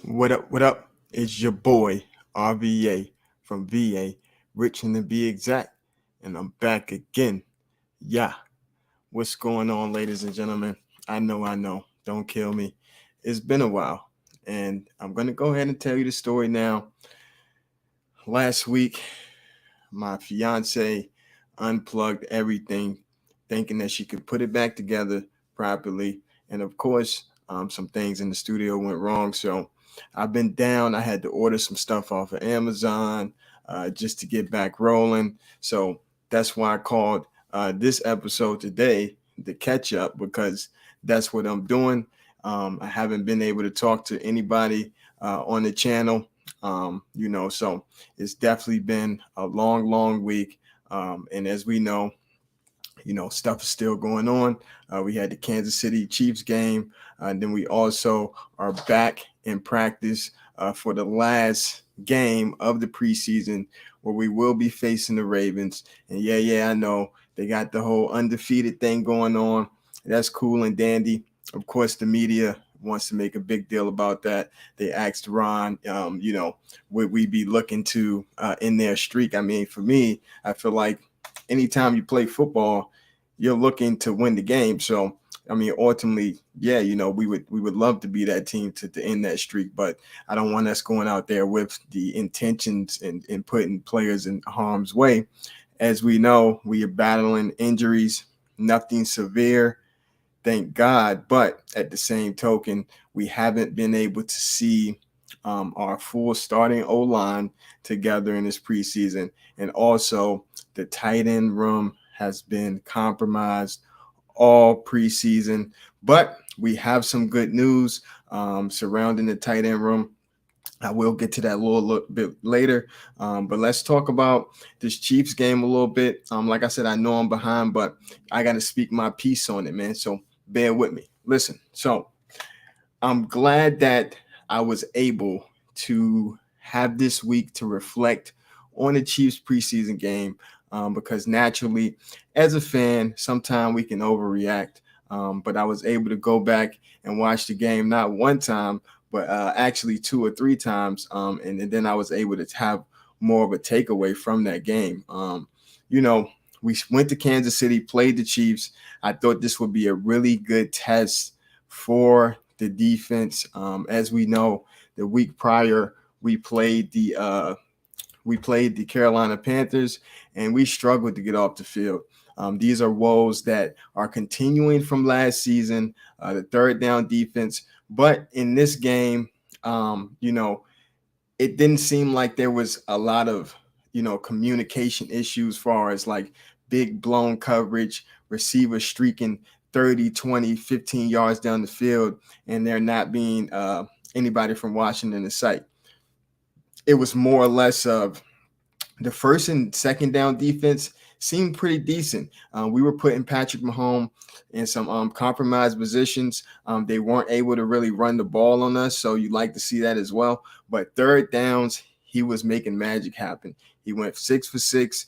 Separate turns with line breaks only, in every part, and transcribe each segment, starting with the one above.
What up? What up? It's your boy RVA from VA, Richmond to be exact, and I'm back again. Yeah, what's going on, ladies and gentlemen? I know. Don't kill me. It's been a while, and I'm gonna go ahead and tell you the story now. Last week, my fiance unplugged everything, thinking that she could put it back together properly, and of course, some things in the studio went wrong. So I've been down. I had to order some stuff off of Amazon just to get back rolling. So that's why I called this episode today the catch up because that's what I'm doing. I haven't been able to talk to anybody on the channel, so it's definitely been a long week. And as we know, stuff is still going on. We had the Kansas City Chiefs game, and then we also are back in practice for the last game of the preseason, where we will be facing the Ravens. And I know they got the whole undefeated thing going on. That's cool and dandy. Of course, the media wants to make a big deal about that. They asked Ron, would we be looking to in their streak? I mean, for me, I feel like anytime you play football, you're looking to win the game. So I mean, ultimately, we would love to be that team to end that streak, but I don't want us going out there with the intentions and putting players in harm's way. As we know, we are battling injuries, nothing severe, thank God. But at the same token, we haven't been able to see our full starting O line together in this preseason. And also, the tight end room has been compromised all preseason. But we have some good news surrounding the tight end room. I will get to that a little bit later. But let's talk about this Chiefs game a little bit. Like I said, I know I'm behind, but I got to speak my piece on it, man. So bear with me. Listen, so I'm glad that I was able to have this week to reflect on the Chiefs preseason game because naturally, as a fan, sometimes we can overreact. But I was able to go back and watch the game not one time, but actually two or three times. And then I was able to have more of a takeaway from that game. You know, we went to Kansas City, played the Chiefs. I thought this would be a really good test for the defense. As we know, the week prior we played the Carolina Panthers, and we struggled to get off the field. These are woes that are continuing from last season, the third down defense. But in this game, it didn't seem like there was a lot of, communication issues as far as like big blown coverage, receivers streaking 30, 20, 15 yards down the field, and there not being anybody from Washington in sight. It was more or less of the first and second down defense seemed pretty decent. We were putting Patrick Mahomes in some compromised positions. They weren't able to really run the ball on us, so you'd like to see that as well. But third downs, he was making magic happen. He went 6 for 6.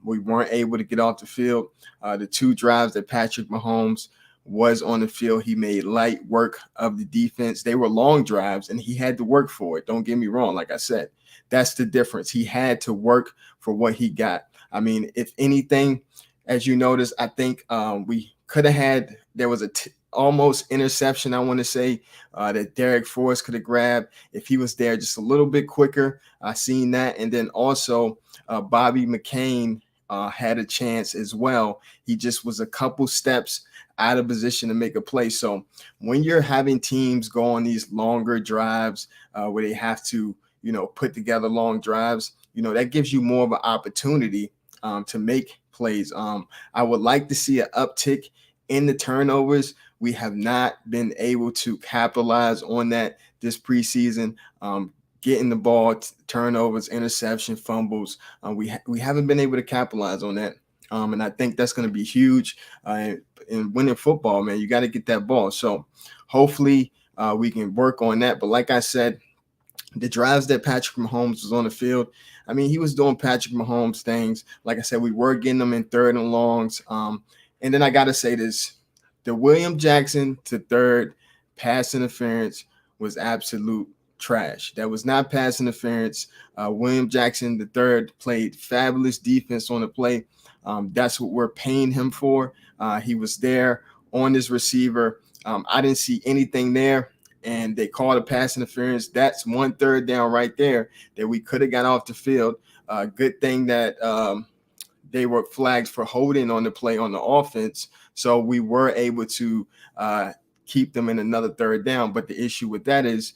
We weren't able to get off the field. The two drives that Patrick Mahomes was on the field, he made light work of the defense. They were long drives, and he had to work for it. Don't get me wrong. Like I said, that's the difference. He had to work for what he got. I mean, if anything, as you notice, I think we could have had, there was a almost interception, I want to say, that Derek Forrest could have grabbed if he was there just a little bit quicker. I seen that. And then also Bobby McCain had a chance as well. He just was a couple steps out of position to make a play. So when you're having teams go on these longer drives where they have to, put together long drives, that gives you more of an opportunity to make plays. I would like to see an uptick in the turnovers. We have not been able to capitalize on that this preseason. Getting the ball, turnovers, interception, fumbles. We haven't been able to capitalize on that. And I think that's going to be huge in winning football, man. You got to get that ball. So hopefully we can work on that. But like I said, the drives that Patrick Mahomes was on the field, I mean, he was doing Patrick Mahomes things. Like I said, we were getting them in third and longs. And then I got to say this, the William Jackson to third pass interference was absolute trash. That was not pass interference. William Jackson III played fabulous defense on the play. That's what we're paying him for. He was there on this receiver. I didn't see anything there, and they called a pass interference. That's 1 third down right there that we could have got off the field. Good thing that they were flagged for holding on the play on the offense, so we were able to keep them in another 3rd down. But the issue with that is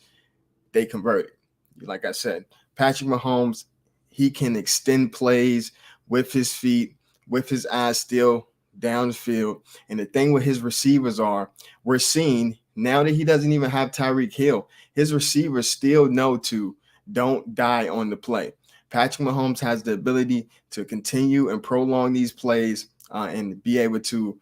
they converted. Like I said, Patrick Mahomes, he can extend plays with his feet, with his eyes still down the field. And the thing with his receivers are, we're seeing now that he doesn't even have Tyreek Hill, his receivers still know to don't die on the play. Patrick Mahomes has the ability to continue and prolong these plays and be able to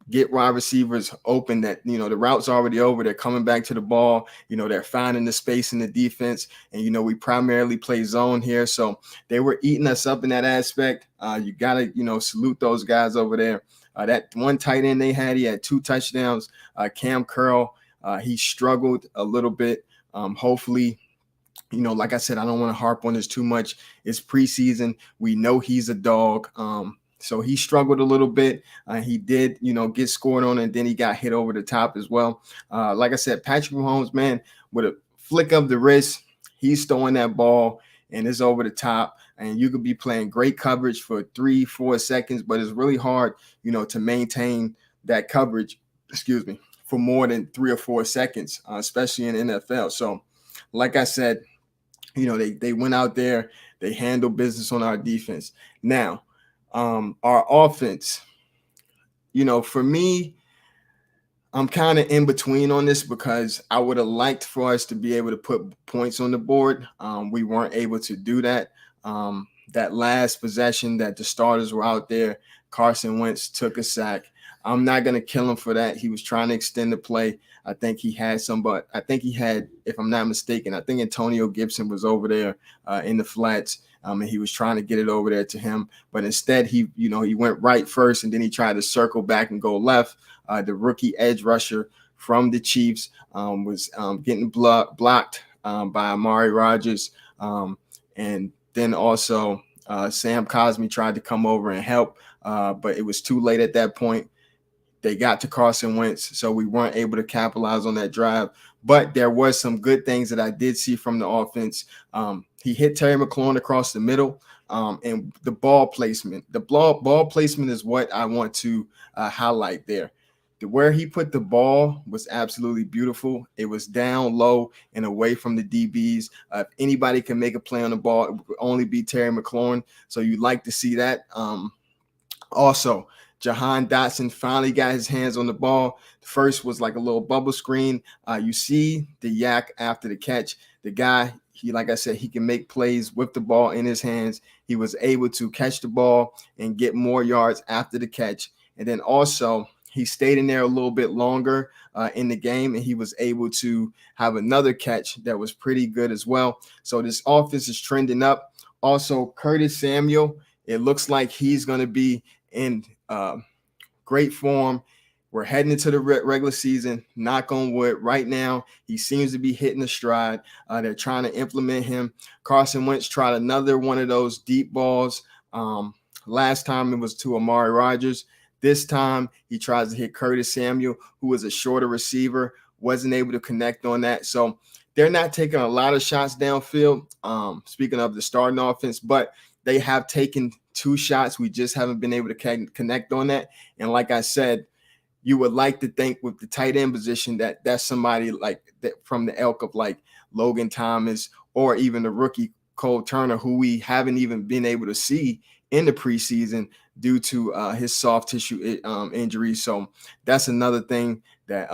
get wide receivers open that, the route's already over. They're coming back to the ball. They're finding the space in the defense. And, we primarily play zone here. So they were eating us up in that aspect. You got to, salute those guys over there. That one tight end they had, he had 2 touchdowns. Cam Curl, he struggled a little bit. Hopefully, like I said, I don't want to harp on this too much. It's preseason. We know he's a dog. So he struggled a little bit. He did, get scored on, and then he got hit over the top as well. Like I said, Patrick Mahomes, man, with a flick of the wrist, he's throwing that ball, and it's over the top. And you could be playing great coverage for 3-4 seconds, but it's really hard, to maintain that coverage, for more than 3 or 4 seconds, especially in NFL. So, like I said, they went out there, they handled business on our defense. Now, our offense, for me, I'm kind of in between on this because I would have liked for us to be able to put points on the board. We weren't able to do that. That last possession that the starters were out there, Carson Wentz took a sack. I'm not going to kill him for that. He was trying to extend the play. I think he had if I'm not mistaken, I think Antonio Gibson was over there in the flats. And he was trying to get it over there to him, but instead he went right first, and then he tried to circle back and go left. The rookie edge rusher from the Chiefs was getting blocked by Amari Rodgers, and then also Sam Cosmi tried to come over and help, but it was too late at that point. They got to Carson Wentz, so we weren't able to capitalize on that drive. But there was some good things that I did see from the offense. He hit Terry McLaurin across the middle, and the ball placement. The ball placement is what I want to highlight there. Where he put the ball was absolutely beautiful. It was down low and away from the DBs. If anybody can make a play on the ball, it would only be Terry McLaurin. So you'd like to see that. Also, Jahan Dotson finally got his hands on the ball. The first was like a little bubble screen. You see the yak after the catch. The guy, like I said, he can make plays with the ball in his hands. He was able to catch the ball and get more yards after the catch. And then also, he stayed in there a little bit longer in the game, and he was able to have another catch that was pretty good as well. So this offense is trending up. Also, Curtis Samuel, it looks like he's going to be in great form. We're heading into the regular season. Knock on wood. Right now, he seems to be hitting the stride. They're trying to implement him. Carson Wentz tried another one of those deep balls. Last time it was to Amari Rodgers. This time he tries to hit Curtis Samuel, who was a shorter receiver, wasn't able to connect on that. So they're not taking a lot of shots downfield. Speaking of the starting offense, but they have taken 2 shots. We just haven't been able to connect on that. And like I said, you would like to think with the tight end position that that's somebody like that from the ilk of like Logan Thomas or even the rookie Cole Turner, who we haven't even been able to see in the preseason due to his soft tissue injury. So that's another thing that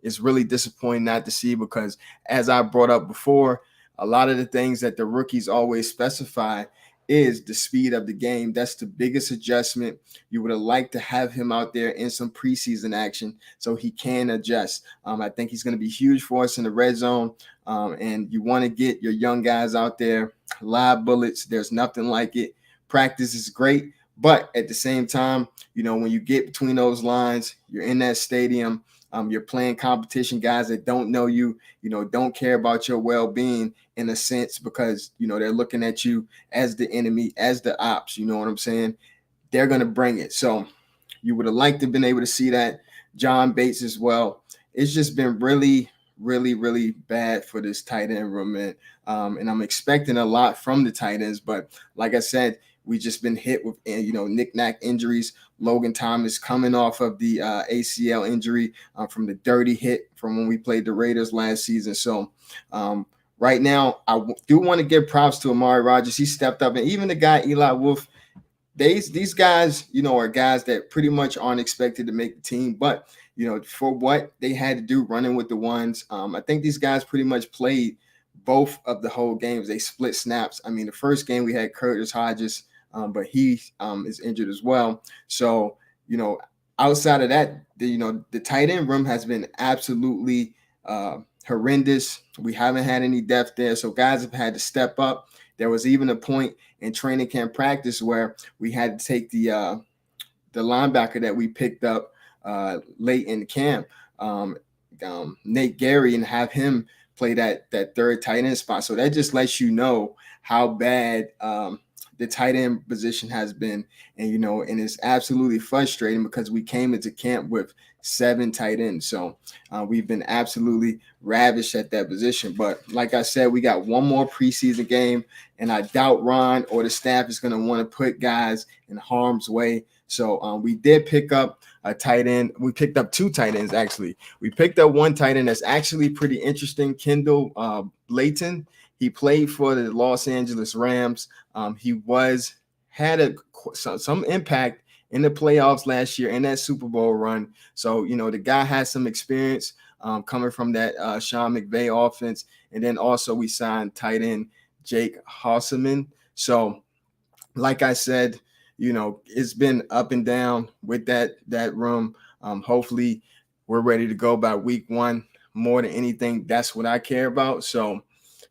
is really disappointing not to see, because as I brought up before, a lot of the things that the rookies always specify is the speed of the game. That's the biggest adjustment. You would have liked to have him out there in some preseason action so he can adjust. I think he's going to be huge for us in the red zone. And you want to get your young guys out there, live bullets. There's nothing like it. Practice is great, but at the same time, when you get between those lines, you're in that stadium. You're playing competition, guys that don't know you, don't care about your well-being in a sense, because, they're looking at you as the enemy, as the ops, you know what I'm saying? They're going to bring it. So you would have liked to have been able to see that. John Bates as well. It's just been really, really, really bad for this tight end room, man. And I'm expecting a lot from the tight ends, but like I said, we just been hit with, knick-knack injuries. Logan Thomas coming off of the ACL injury from the dirty hit from when we played the Raiders last season. So right now, I do want to give props to Amari Rodgers. He stepped up, and even the guy Eli Wolf. These guys, are guys that pretty much aren't expected to make the team, but for what they had to do running with the ones, I think these guys pretty much played both of the whole games. They split snaps. I mean, the first game we had Curtis Hodges, but he is injured as well. So outside of that, the tight end room has been absolutely horrendous. We haven't had any depth there, so guys have had to step up. There was even a point in training camp practice where we had to take the linebacker that we picked up late in the camp, Nate Gary, and have him play that third tight end spot. So that just lets you know how bad the tight end position has been. And, and it's absolutely frustrating because we came into camp with 7 tight ends. So we've been absolutely ravished at that position. But like I said, we got one more preseason game, and I doubt Ron or the staff is going to want to put guys in harm's way. So we did pick up a tight end. We picked up 2 tight ends, actually. We picked up one tight end that's actually pretty interesting, Kendall Layton. He played for the Los Angeles Rams. He had some impact in the playoffs last year in that Super Bowl run. So, the guy has some experience coming from that Sean McVay offense. And then also we signed tight end Jake Hossaman. So, like I said, it's been up and down with that room. Hopefully we're ready to go by week 1. More than anything, that's what I care about. So,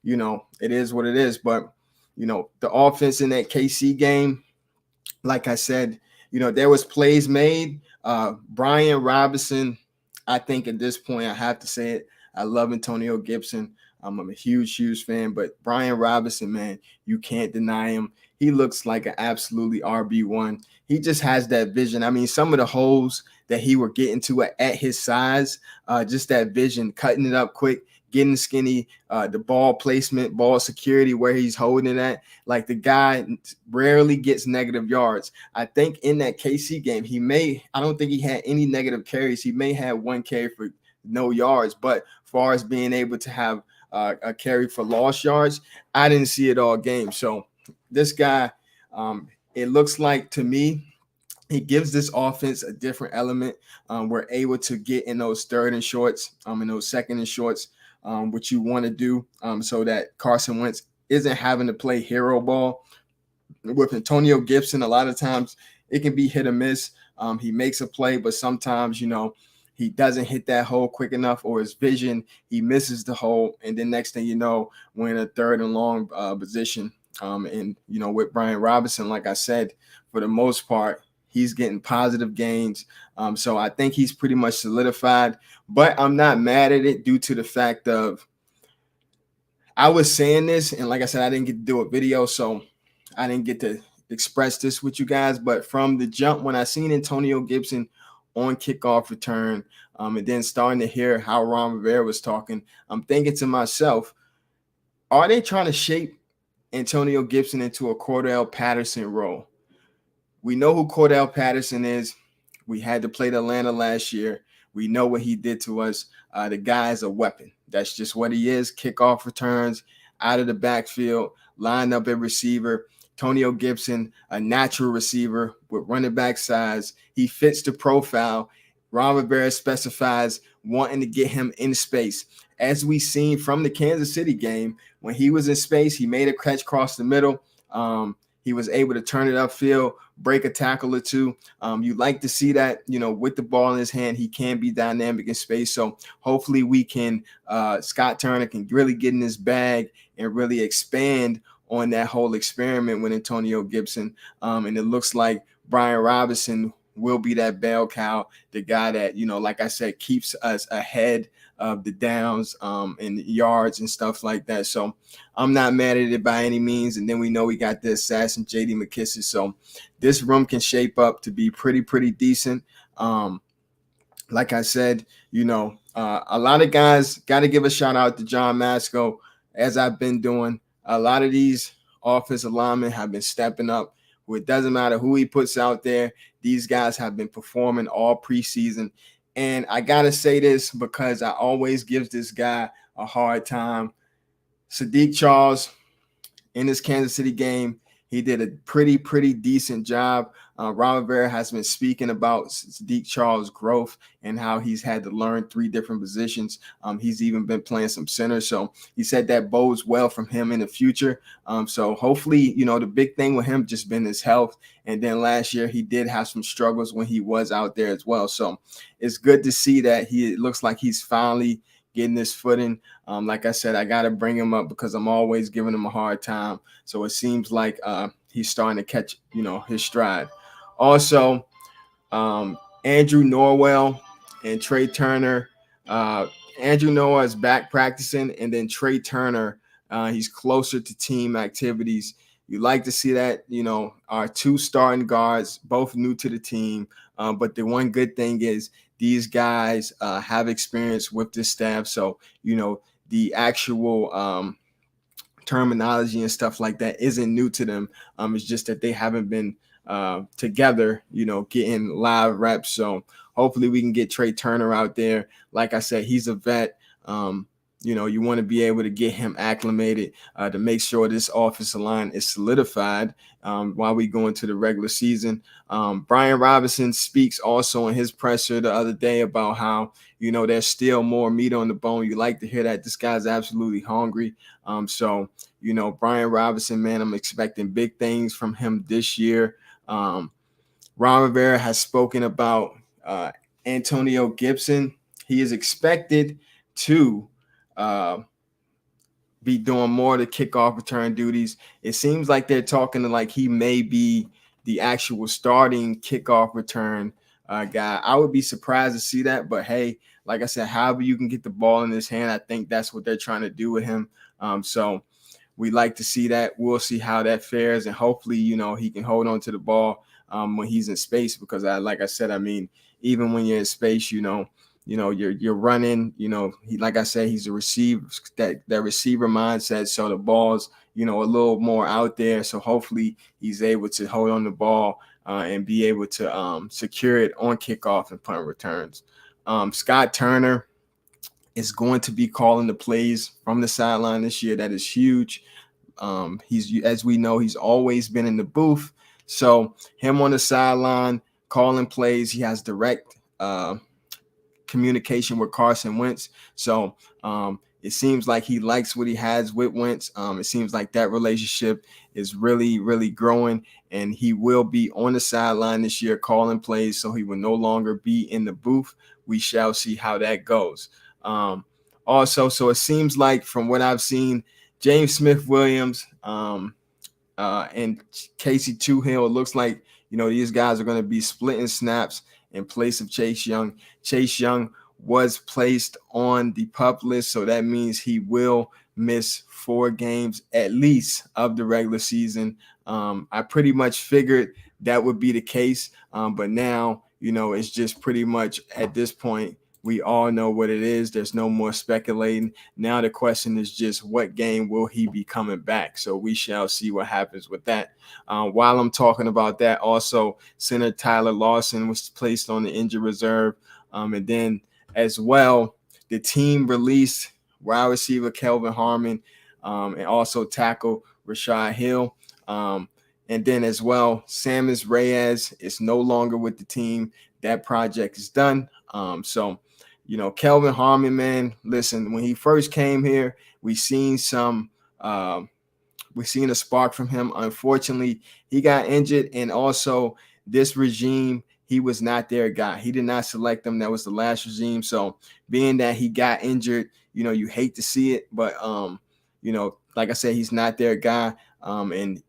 it is what it is. But, the offense in that KC game, like I said, there was plays made. Brian Robinson, I think at this point, I have to say it, I love Antonio Gibson. I'm a huge fan, but Brian Robinson, man, you can't deny him. He looks like an absolutely RB1. He just has that vision. I mean, some of the holes that he were getting to at his size, just that vision, cutting it up quick, getting skinny, the ball placement, ball security, where he's holding it at. Like, the guy rarely gets negative yards. I think in that KC game, I don't think he had any negative carries. He may have 1 carry for no yards, but as far as being able to have a carry for lost yards, I didn't see it all game. So this guy, it looks like to me, he gives this offense a different element. We're able to get in those third and shorts, in those second and shorts, what you want to do, so that Carson Wentz isn't having to play hero ball. With Antonio Gibson, a lot of times it can be hit or miss. He makes a play, but sometimes, he doesn't hit that hole quick enough, or his vision, he misses the hole. And then next thing you know, we're in a third and long position. And, with Brian Robinson, like I said, for the most part, he's getting positive gains. So I think he's pretty much solidified, but I'm not mad at it due to the fact of, I was saying this, and like I said, I didn't get to do a video, so I didn't get to express this with you guys. But from the jump, when I seen Antonio Gibson on kickoff return, and then starting to hear how Ron Rivera was talking, I'm thinking to myself, are they trying to shape Antonio Gibson into a Cordell Patterson role? We know who Cordell Patterson is. We had to play Atlanta last year. We know what he did to us. The guy is a weapon. That's just what he is. Kickoff returns, out of the backfield, line up at receiver. Antonio Gibson, a natural receiver with running back size. He fits the profile. Ron Rivera specifies wanting to get him in space. As we seen from the Kansas City game, when he was in space, he made a catch across the middle. He was able to turn it upfield, break a tackle or 2. You like to see that, with the ball in his hand, he can be dynamic in space. So hopefully we can, Scott Turner can really get in his bag and really expand on that whole experiment with Antonio Gibson. And it looks like Brian Robinson will be that bell cow, the guy that, like I said, keeps us ahead of the downs and yards and stuff like that. So I'm not mad at it by any means. And then we know we got the assassin JD McKissick. So this room can shape up to be pretty decent. Like I said, a lot of guys got to give a shout out to John Masco, as I've been doing. A lot of these offensive linemen have been stepping up. It doesn't matter who he puts out there. These guys have been performing all preseason. And I got to say this because I always give this guy a hard time. Sadiq Charles, in this Kansas City game, he did a pretty decent job. Ron Rivera has been speaking about Sadiq Charles' growth and how he's had to learn 3 different positions. He's even been playing some center. So he said that bodes well from him in the future. So hopefully, the big thing with him just been his health. And then last year, he did have some struggles when he was out there as well. So it's good to see that it looks like he's finally getting his footing. Like I said, I got to bring him up because I'm always giving him a hard time. So it seems like he's starting to catch, his stride. Also, Andrew Norwell and Trey Turner. Andrew Norwell is back practicing, and then Trey Turner, he's closer to team activities. You like to see that, our 2 starting guards, both new to the team. But the one good thing is these guys have experience with this staff. So, the actual terminology and stuff like that isn't new to them. It's just that they haven't been together, getting live reps. So hopefully we can get Trey Turner out there. Like I said, he's a vet. You want to be able to get him acclimated to make sure this offensive line is solidified while we go into the regular season. Brian Robinson speaks also in his presser the other day about how, there's still more meat on the bone. You like to hear that. This guy's absolutely hungry. So, Brian Robinson, man, I'm expecting big things from him this year. Ron Rivera has spoken about Antonio Gibson. He is expected to be doing more of the kickoff return duties. It seems like they're talking to like he may be the actual starting kickoff return guy. I would be surprised to see that, but hey, like I said, however you can get the ball in his hand, I think that's what they're trying to do with him. So we like to see that. We'll see how that fares, and hopefully, he can hold on to the ball when he's in space, because like I said, I mean, even when you're in space, you're running, like I said, he's a receiver, that receiver mindset. So the ball's, a little more out there. So hopefully he's able to hold on the ball and be able to secure it on kickoff and punt returns. Scott Turner is going to be calling the plays from the sideline this year. That is huge. He's, as we know, he's always been in the booth. So him on the sideline calling plays, he has direct communication with Carson Wentz. So it seems like he likes what he has with Wentz. It seems like that relationship is really growing, and he will be on the sideline this year calling plays. So he will no longer be in the booth. We shall see how that goes. Also, so it seems like from what I've seen, James Smith-Williams and Casey Toohill, it looks like, these guys are going to be splitting snaps in place of Chase Young. Chase Young was placed on the PUP list, so that means he will miss 4 games at least of the regular season. I pretty much figured that would be the case, but now, it's just pretty much at this point, we all know what it is. There's no more speculating. Now the question is just what game will he be coming back? So we shall see what happens with that. While I'm talking about that, also center Tyler Lawson was placed on the injured reserve. And then as well, the team released wide receiver Kelvin Harmon and also tackle Rashad Hill. And then as well, Samus Reyes is no longer with the team. That project is done. So Kelvin Harmon, man, listen, when he first came here, we seen a spark from him. Unfortunately, he got injured, and also this regime, he was not their guy. He did not select them. That was the last regime. So being that he got injured, you hate to see it, but like I said, he's not their guy. And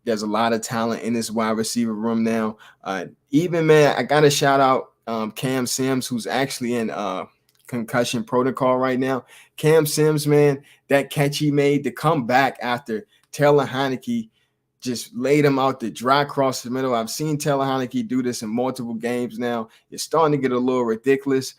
There's a lot of talent in this wide receiver room now. Even, man, I got to shout out Cam Sims, who's actually in concussion protocol right now. Cam Sims, man, that catch he made to come back after Taylor Heineke just laid him out the dry across the middle. I've seen Taylor Heineke do this in multiple games now. It's starting to get a little ridiculous.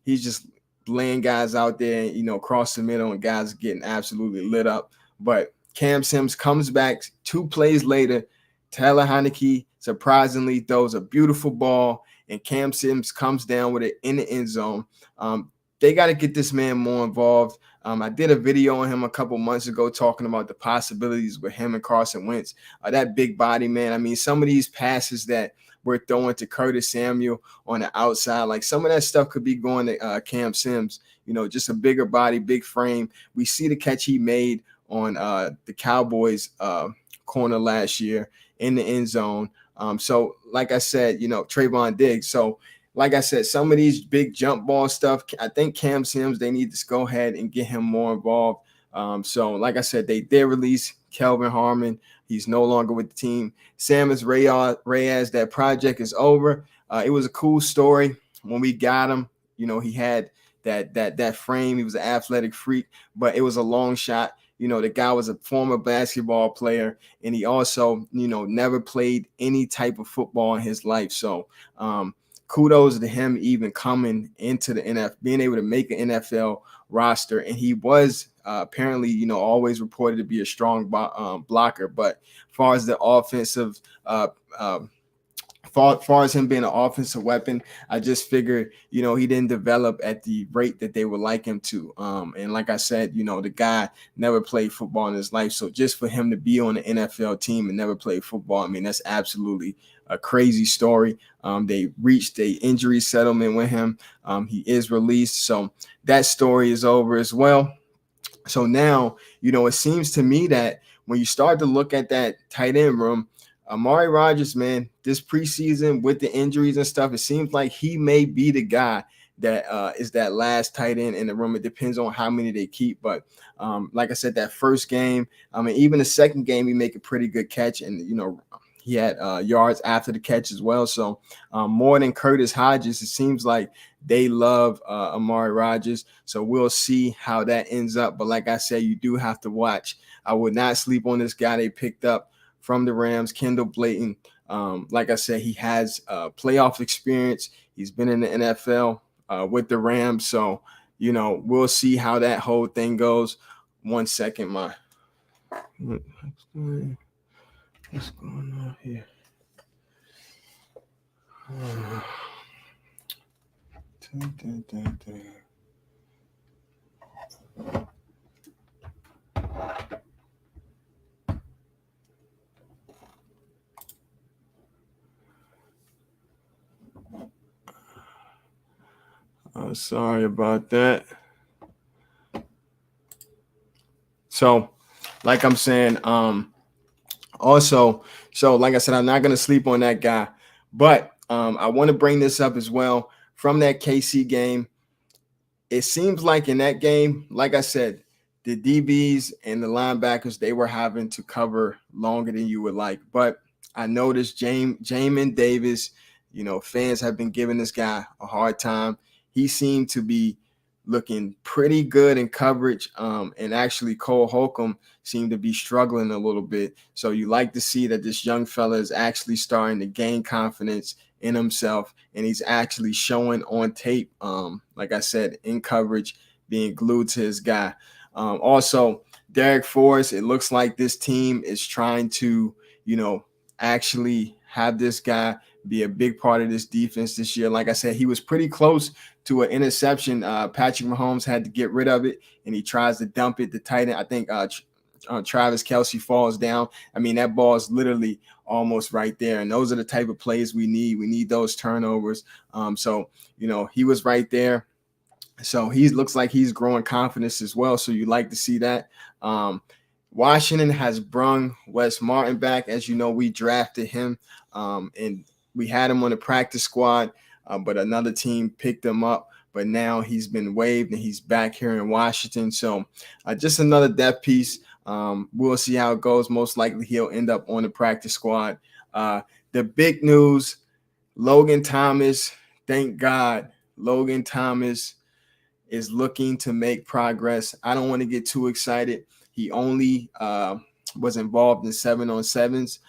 He's just laying guys out there, across the middle, and guys getting absolutely lit up. But Cam Sims comes back 2 plays later. Taylor Heineke surprisingly throws a beautiful ball, and Cam Sims comes down with it in the end zone. They got to get this man more involved. I did a video on him a couple months ago talking about the possibilities with him and Carson Wentz. That big body, man. I mean, some of these passes that we're throwing to Curtis Samuel on the outside, like some of that stuff could be going to Cam Sims. Just a bigger body, big frame. We see the catch he made on the Cowboys corner last year in the end zone. So, like I said, Trayvon Diggs. So, like I said, some of these big jump ball stuff, I think Cam Sims, they need to go ahead and get him more involved. So, like I said, they did release Kelvin Harmon. He's no longer with the team. Samus Reyes, that project is over. It was a cool story when we got him. He had that frame. He was an athletic freak, but it was a long shot. The guy was a former basketball player, and he also, never played any type of football in his life. So, kudos to him even coming into the NFL, being able to make an NFL roster. And he was apparently, always reported to be a strong blocker. But as far as the offensive, far as him being an offensive weapon, I just figured, he didn't develop at the rate that they would like him to. And like I said, the guy never played football in his life. So just for him to be on the NFL team and never play football, I mean, that's absolutely a crazy story. They reached a injury settlement with him. He is released. So that story is over as well. So now, it seems to me that when you start to look at that tight end room, Amari Rodgers, man, this preseason with the injuries and stuff, it seems like he may be the guy that is that last tight end in the room. It depends on how many they keep. But like I said, that first game, even the second game, he make a pretty good catch. And, he had yards after the catch as well. So more than Curtis Hodges, it seems like they love Amari Rodgers. So we'll see how that ends up. But like I said, you do have to watch. I would not sleep on this guy they picked up from the Rams, Kendall Blayton. Like I said, he has playoff experience. He's been in the NFL with the Rams. So, we'll see how that whole thing goes. 1 second, what's going on here? Sorry about that. So, like I'm saying, also, so like I said, I'm not going to sleep on that guy, but I want to bring this up as well from that KC game. It seems like in that game, like I said, the DBs and the linebackers, they were having to cover longer than you would like. But I noticed Jamin Davis, fans have been giving this guy a hard time. He seemed to be looking pretty good in coverage. And actually Cole Holcomb seemed to be struggling a little bit. So you like to see that this young fella is actually starting to gain confidence in himself, and he's actually showing on tape, like I said, in coverage, being glued to his guy. Also, Derek Forrest, it looks like this team is trying to, actually have this guy be a big part of this defense this year. Like I said, he was pretty close to an interception. Patrick Mahomes had to get rid of it, and he tries to dump it. The tight end, I think Travis Kelce falls down. I mean, that ball is literally almost right there. And those are the type of plays we need. We need those turnovers. So, he was right there. So he looks like he's growing confidence as well. So you like to see that. Washington has brung Wes Martin back. As you know, we drafted him and we had him on the practice squad, but another team picked him up. But now he's been waived and he's back here in Washington. So just another depth piece. We'll see how it goes. Most likely he'll end up on the practice squad. The big news, Logan Thomas, thank God, Logan Thomas is looking to make progress. I don't want to get too excited. He only was involved in 7-on-7s.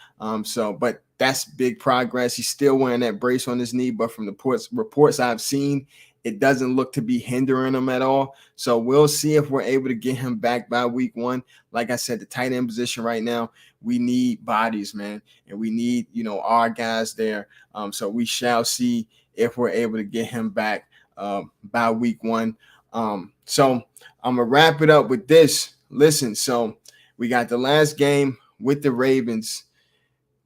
But that's big progress. He's still wearing that brace on his knee, but from the reports I've seen, it doesn't look to be hindering him at all. So we'll see if we're able to get him back by week 1. Like I said, the tight end position right now, we need bodies, man, and we need, our guys there. So we shall see if we're able to get him back by week 1. So I'm gonna wrap it up with this. Listen, so we got the last game with the Ravens.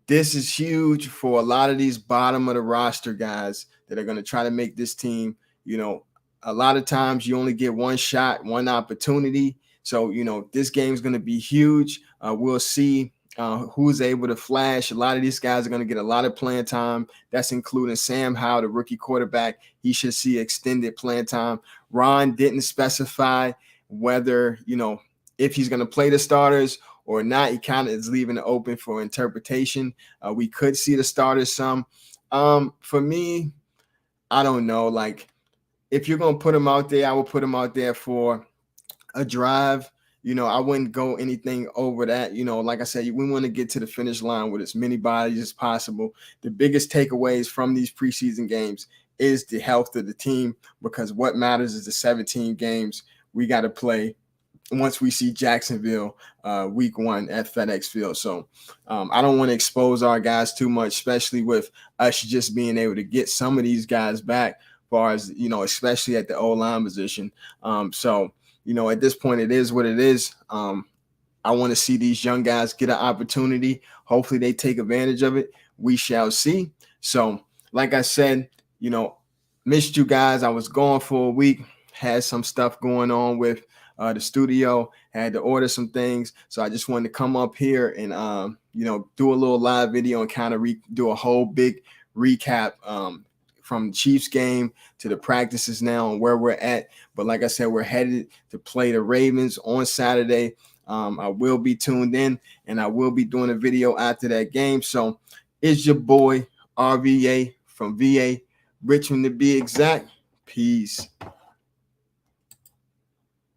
This is huge for a lot of these bottom of the roster guys that are going to try to make this team. A lot of times you only get one shot, one opportunity. So, this game is going to be huge. We'll see who's able to flash. A lot of these guys are going to get a lot of playing time. That's including Sam Howell, the rookie quarterback. He should see extended playing time. Ron didn't specify whether, if he's going to play the starters or not. He kind of is leaving it open for interpretation. We could see the starters some. For me, I don't know. Like, if you're going to put him out there, I will put him out there for a drive. I wouldn't go anything over that. Like I said, we want to get to the finish line with as many bodies as possible. The biggest takeaways from these preseason games is the health of the team, because what matters is the 17 games we got to play once we see Jacksonville week 1 at FedEx Field. So I don't want to expose our guys too much, especially with us just being able to get some of these guys back, as far as, especially at the O-line position. At this point, it is what it is. I want to see these young guys get an opportunity. Hopefully they take advantage of it. We shall see. So like I said, missed you guys. I was gone for a week, had some stuff going on with the studio, had to order some things. So I just wanted to come up here and, do a little live video and kind of do a whole big recap from the Chiefs game to the practices now and where we're at. But like I said, we're headed to play the Ravens on Saturday. I will be tuned in, and I will be doing a video after that game. So it's your boy, RVA from VA, Richmond to be exact. Peace.